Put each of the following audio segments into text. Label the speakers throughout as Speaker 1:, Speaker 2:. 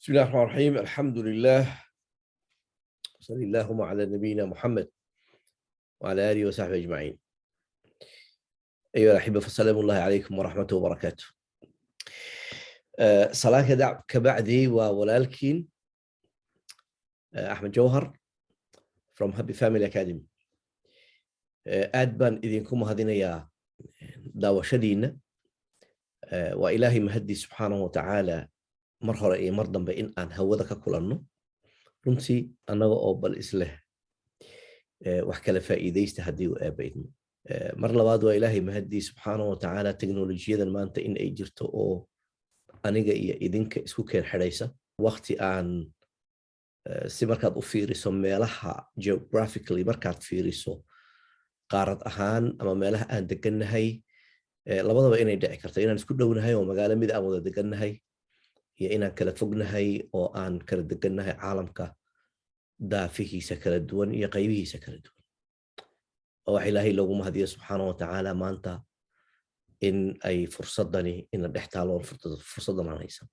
Speaker 1: بسم الله الرحمن الرحيم. الحمد لله، صلى اللهم على نبينا محمد وعلى آله وصحبه أجمعين. أيها الأحبة، فسلام الله عليكم ورحمته وبركاته. صلاة كبعدي وولالكين أحمد جوهر from Happy Family Academy. aad baan idinku mahadinayaa daawashadiina. Waa Ilaahay mahadii subxaanahu wa tacaala mar hore iyo mar dambe in aan hawada ka kulanno, runtii annaga oo bal isleh wax kala faa'iidaysta haddii uu aabaydno. Mar labaad waa Ilaahay mahadii subxaanahu wa tacaala teknolojiyadan maanta in ay jirto oo aniga iyo idinka isku keen xidhaysa waqti aan si markaad u fiiriso meelaha geographically, markaad fiiriso qaarad ahaan ama meelaha aan degannahay, labadaba inay dhici karto inaan isku dhownahay oo magaalo mid aan wada degannahay, iyo inaan kala fognahay oo aan kala degannahay caalamka daafihiisa kala duwan iyo qaybihiisa kala duwan. Wax Ilaahay loogu mahadiyo subxaanahu wa tacaala maanta in ay fursadani ina dhex taalo fursadan aan haysan.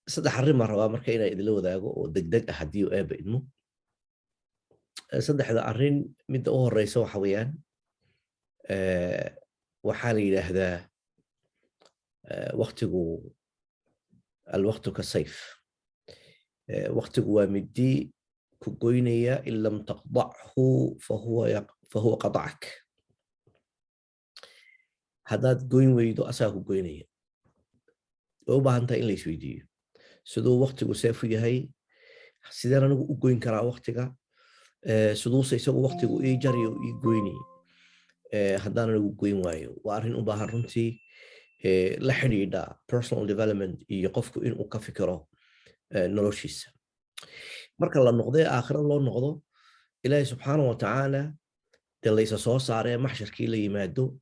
Speaker 1: Saddex arrin baan rabaa marka inaan idinla wadaago oo degdeg ah haddii uu aaba idmo. Saddexda arrin midda u horeysa waxa weeyaan, waxaa la yidhaahdaa waqtigu alwaqtu ka sayf. Waqtigu waa midi ku goynaya in lam taqdachu fahuwa qadacak. haddaad goyn weydo asaga ku goynaya. way u baahan tahay in la isweydiiyo siduu waqtigu seef u yahay, sideen anigu u goyn karaa waqtiga, siduuse isagu waqtigu ii jariyo ii goyni haddaan anigu goyn waayo. Waa arrin u baahan runtii la xidhiidha personal development iyo qofku inuu ka fikiro noloshiisa. Marka la noqday aakhira loo noqdo, Ilaahay subxaanahu wa tacaala dee laysa soo saaree maxsharkii la yimaado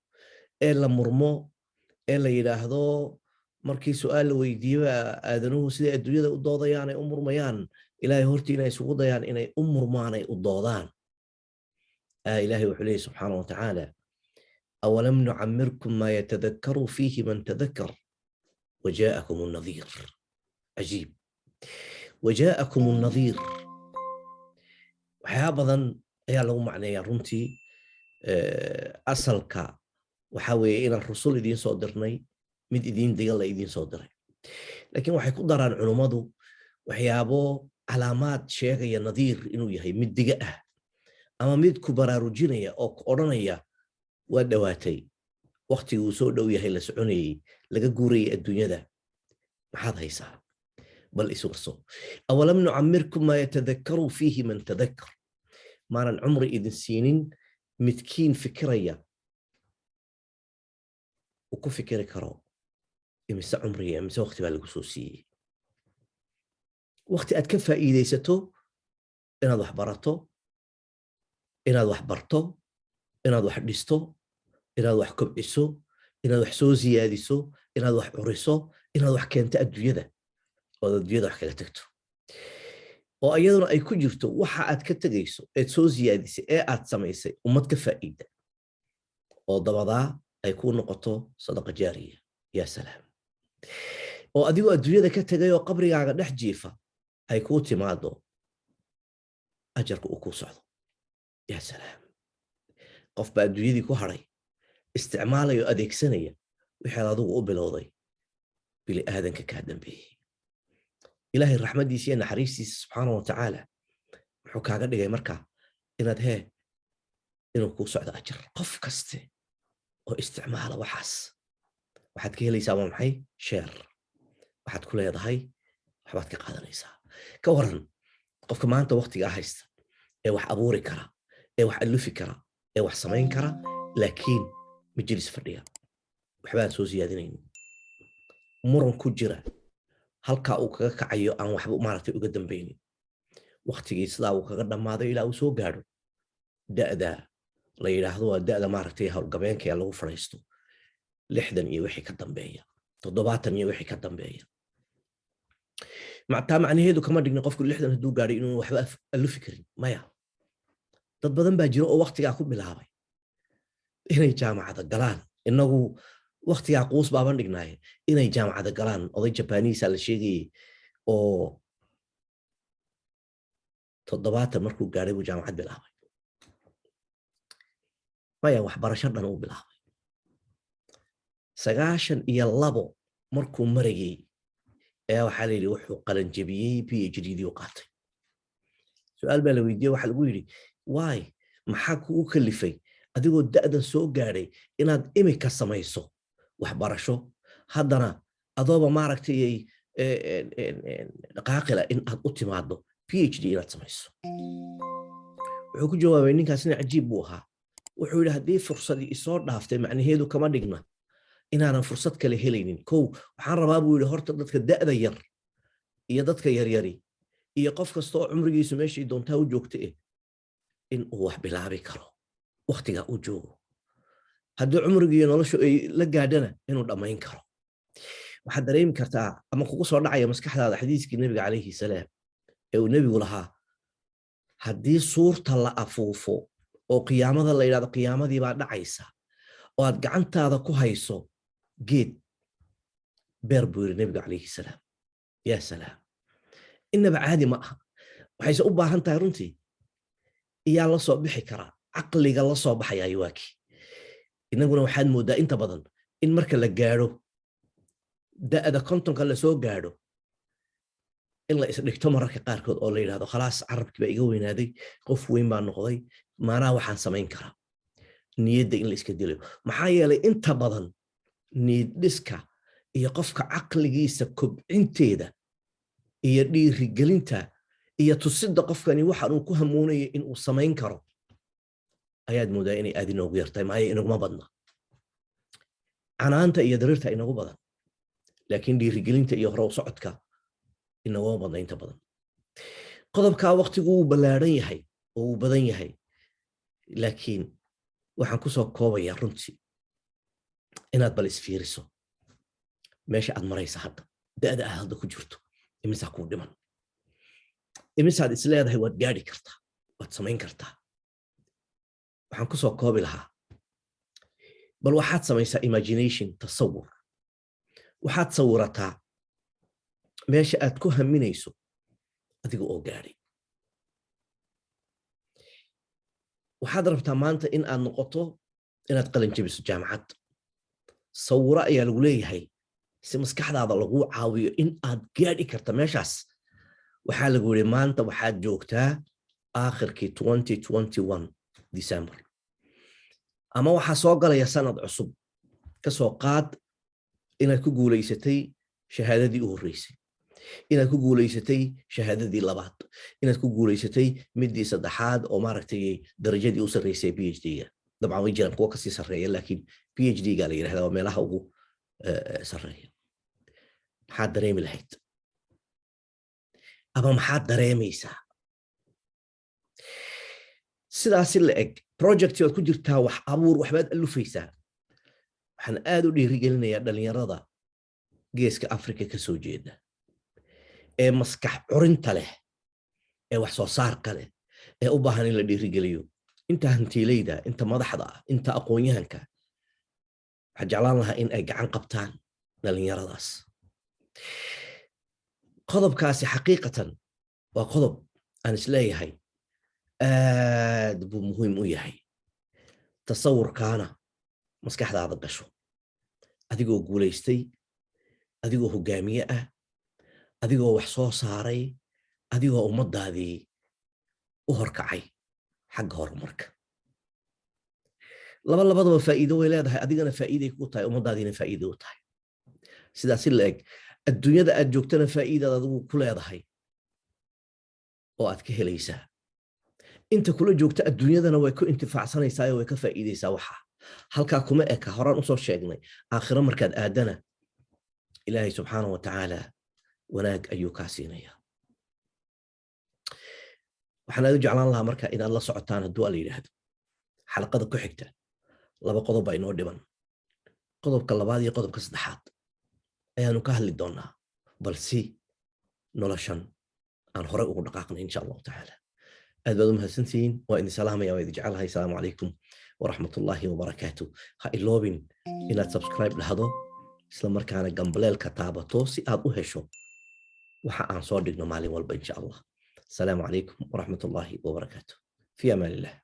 Speaker 1: ee la murmo ee la yidhaahdo, markii su'aal la weydiiyo aadanuhu siday adduunyada u doodayaan ay u murmayaan, Ilaahay hortii inay isugu dayaan inay u murmaan ay u doodaan. Ilaahay wuxuu leeyahay subxaanahu wa tacaala, awalam nucammirkum maa yatadakkaru fiihi man tadakkar wajaaءakum الnadhiir. cajiib, wajaaءakum الnadhiir. waxyaaba badan ayaa lagu macneeyaa runtii. asalka waxaa weeye inaan rusul idiin soo dirnay, mid idiin diga la idiin soo diray. laakiin waxay ku daraan culummadu waxyaabo calaamaad sheegaya nadiir inuu yahay mid diga ah, ama mid ku baraarujinaya oo ku odhanaya waa dhowaatay, waqtigii uu soo dhow yahay, la soconayey, laga guurayay adduunyada, maxaad haysaa? bal iswarso. awalam nucammirkum maa yatadakkaru fiihi man tadakkar. maanan cumri idin siinin midkiin fikiraya uu ku fikiri karo imise cumriga imise waqti baa lagu soo siiyey. waqti aad ka faa'iidaysato inaad wax barato, inaad wax barto, inaad wax dhisto, inaad wax kobciso, inaad wax soo siyaadiso, inaad wax curiso, inaad wax keento adduunyada oo adduunyada wax kala tagto. oo iyaduna ay ku jirto waxa aad ka tegayso eed soo siyaadisay ee aad samaysay ummad ka faa'iida oo dabadaa ay ku noqoto sadaqa jaariya. yaa salaam. oo adigoo adduunyada ka tegay oo qabrigaaga dhex jiifa ay kuu timaado ajarka uu kuu socdo. yaa salaam. qof baa adduunyadii ku hadhay, isticmaalayo adeegsanaya wixii adigu u bilowday bili aadanka kaa dambeeyey. ilaahay raxmadiisa iyo naxariistiisa subxaanahu wa tacaala wuxuu kaaga dhigay marka inaad inuu kuu socdo ajar. qof kaste oo isticmaala waxaas waxaad ka helaysaa waa maxay? sheer. waxaad ku leedahay, waxbaad ka qaadanaysaa. ka waran qofka maanta waqtigaa haysta ee wax abuuri kara, ee wax alufi kara, ee wax samayn kara, laakiin majlis fadhiya, waxbaan soo siyaadinaynin, muran ku jira, halkaa uu kaga kacayo aan waxba maaragtay uga dambaynin, waqtigii sidaa uu kaga dhammaado ilaa uu soo gaadho da'da la yidhaahdo waa da'da maaragtay howlgabeenka ee lagu fadhiisto, 60 iyo wixii ka dambeeya, 70 iyo wixii ka dambeeya. taa macnaheedu kama dhigna qofku 60 hadduu gaadhay inuu waxba alufi karin. maya, dad badan baa jiro oo waqtigaa ku bilaabay inay jaamacada galaan. inagu waqtigaa quus baaban dhignaay inay jaamacada galaan. oday Japaaniisa la sheegayay oo 70 markuu gaaray buu jaamacad bilaabay. maya waxbarasho dhan uu bilaabay. 92 markuu marayay ayaa waxaa la yidhi wuxuu qalan jebiyey PhD-dii u qaatay. su'aal baa la weydiiyey, waxaa lagu yidhi why, maxaa kugu kalifay adigoo da'dan soo gaadhay inaad imika samayso waxbarasho, haddana adooba maaragtay dhaqaaqila in aad u timaado PhD inaad samayso? wuxuu ku jawaabay ninkaasina cajiib buu ahaa. wuxuu yidhi haddii fursadii isoo dhaaftay macnaheedu kama dhigna inaanan fursad kale helaynin. kow waxaan rabaa buu yidhi horta dadka da'da yar iyo dadka yaryari iyo qof kasta oo cumrigiisu meeshii doontaa u joogta in uu wax bilaabi karo waqtiga uu joogo. haddii cumrigiiyo noloshu ay la gaadhana inuu dhammayn karo. waxaad dareemi kartaa ama kugu soo dhacaya maskaxdaada xadiiskii nebiga calayhi salaam ee uu nebigu lahaa haddii suurta la afuufo oo qiyaamada la yidhahdo qiyaamadii baa dhacaysa oo aad gacantaada ku hayso geed beer buu yidhi nebiga calayhi salaam. yaa salaam, inaba caadi ma aha. waxayse u baahan tahay runtii iyaa la soo bixi karaa, caqliga la soo baxaya waakii. inaguna waxaad mooddaa inta badan in marka la gaadho da'da 50 la soo gaadho in la isdhigto mararka qaarkood oo la yidhahdo khalaas carabkii baa iga weynaaday, qof weyn baa noqday, maanaa waxaan samayn karaa. niyadda in la iska dilayo. maxaa yeelay inta badan niyad dhiska iyo qofka caqligiisa kobcinteeda iyo dhiirigelinta iyo tusidda qofkani waxaan uu ku hamuunaya in uu samayn karo ayaad moodaa inay aad inoogu yartahay. maayo inaguma badna. canaanta iyo dariirta inagu badan, laakiin dhiirigelinta iyo hore u socodka inaguma badna inta badan. qodobkaa waqtigu wuu ballaaran yahay oo wuu badan yahay, laakiin waxaan ku soo koobayaa runtii inaad bal isfiiriso meesha aad maraysa hadda, da'da aad hadda ku jirto, imisaa kuu dhiman, imisaad is leedahay waad gaadhi kartaa, waad samayn kartaa. waxaan ku soo koobi lahaa bal waxaad samaysaa imagination, tasawur. waxaad sawirataa meesha aad ku haminayso adiga oo gaadhay. waxaad rabtaa maanta in aad noqoto inaad qalin jabiso jaamacad. sawiro ayaa lagu leeyahay si maskaxdaada lagu caawiyo in aad gaadhi karta meeshaas. waxaa lagu yidhi maanta waxaad joogtaa aakhirkii 2021 December, ama waxaa soo galaya sanad cusub. ka soo qaad inaad ku guulaysatay shahaadadii u horreysay, inaad ku guulaysatay shahaadadii labaad, inaad ku guulaysatay midii saddexaad oo maaragtay darajadii u sarreysay PhD-ga. dabcan way jiraan kuwa kasii sarreeya, laakiin PhD-ga la yidhahdaa waa meelaha ugu sarreeya. maxaad dareemi lahayd ama maxaad dareemaysaa? sidaasi la eg project waad ku jirtaa, wax abuur, waxbaad alufaysaa. waxaan aad u dhiirigelinayaa dhalinyarada geeska Afrika ka soo jeeda ee maskax curinta leh, ee wax soo saarka leh, ee u baahan in la dhiirigeliyo. inta hantiilayda, inta madaxda, inta aqoon-yahanka, waxaan jeclaan lahaa in ay gacan qabtaan dhalinyaradaas. qodobkaasi xaqiiqatan waa qodob aan isleeyahay aad buu muhiim u yahay. tasawurkaana maskaxdaada gasho adigoo guulaystay, adigoo hogaamiye ah, adigoo wax soo saaray, adigoo ummadaadii u horkacay xagga horumarka. labadaba faa'iido way leedahay. adigana faa'iiday ku tahay, ummadaadiina faa'iido u tahay. sidaas la eg adduunyada aad joogtana faa'iidaad adigu ku leedahay oo aad ka helaysaa. inta kula joogta adduunyadana way ku intifaacsanaysaa oo way ka faa'iidaysaa. waxa halkaa kuma eka, horaan usoo sheegnay, aakhiro markaad aadana ilaahay subxaanahu wa tacaala wanaag ayuu kaa siinayaa. waxaan aad u jeclaan lahaa marka inaad la socotaan hadduu la yidhaahdo xalaqada ku xigta 2 qodob baa inoo dhiman. qodobka 2 iyo qodobka 3 ayaanu ka hadli doonaa, bal si noloshan aan hore ugu dhaqaaqnay insha allahu tacaala. aad baad u mahadsantihiin. waa idin salaamaya, waa idin jecelahay. asalaamu calaykum waraxmatullaahi wabarakaatu. Ha iloobin inaad subscribe dhahdo isla markaana gambaleelka taabato si aad u hesho waxa aan soo dhigno maalin walba insha allah. asalaamu calaykum waraxmatullaahi wabarakaatu. fi amaan illah.